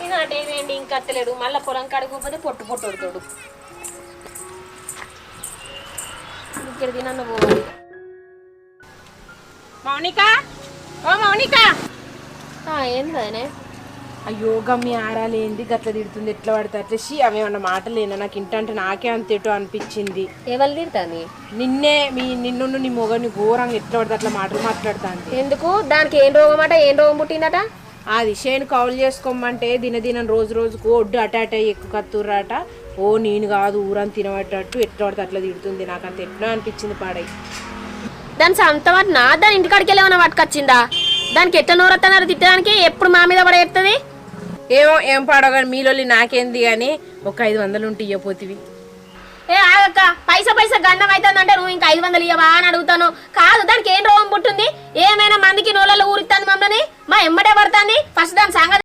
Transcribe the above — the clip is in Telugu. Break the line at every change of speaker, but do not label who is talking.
చెప్పిన అటేమేంటి ఇంకా అత్తలేడు మళ్ళీ పొలం కడుకోపోతే పొట్టు పొట్టు కొడతాడు ఇక్కడ తినన్న పోవాలి
మౌనిక ఓ మౌనిక
ఏందనే
అయ్యో గమ్మి ఆరాలేంది గట్ల తిడుతుంది ఎట్లా పడితే అట్లా అవి ఏమన్నా మాటలేనా నాకు ఇంటంటే నాకే అంతేటో అనిపించింది
ఎవరు తిడతాని
నిన్నే నిన్ను నీ మొగని ఘోరంగా ఎట్లా పడితే అట్లా మాటలు మాట్లాడుతాంది
ఎందుకు దానికి ఏం రోగం అట ఏం రోగం పుట్టిందట
అది చేను కౌలు చేసుకోమంటే దినదినం రోజు రోజుకు ఒడ్డు అటాట ఎక్కువ కత్తుర్రాట ఓ నేను కాదు ఊరని తినబట్టట్టు ఎట్లా పడితే అట్లా తిడుతుంది నాకు అంత ఎట్లా అనిపించింది పాడై
దాని సంతమాట నా దాని ఇంటికాడికి వెళ్ళేమన్నా పట్టుకొచ్చిందా దానికి ఎట్లా నోరత్తన్నారు తిట్టడానికి ఎప్పుడు మా మీద పడేస్తుంది
ఏమో ఏం పాడగాని మీలోని నాకేంది కానీ ఒక 500 ఉంటే ఇవ్వపోతివి
ఏ ఆగక్క పైసా గండం అవుతుందంటే నువ్వు ఇంకా 500 ఇవ్వవా అని అడుగుతాను కాదు దానికి ఏం రోగం పుట్టింది ఏమైనా మందికి నోళ్ళలో ఊరిస్తాను మమ్మల్ని మా ఎమ్మటే పడుతుంది ఫస్ట్ దాని సంగతి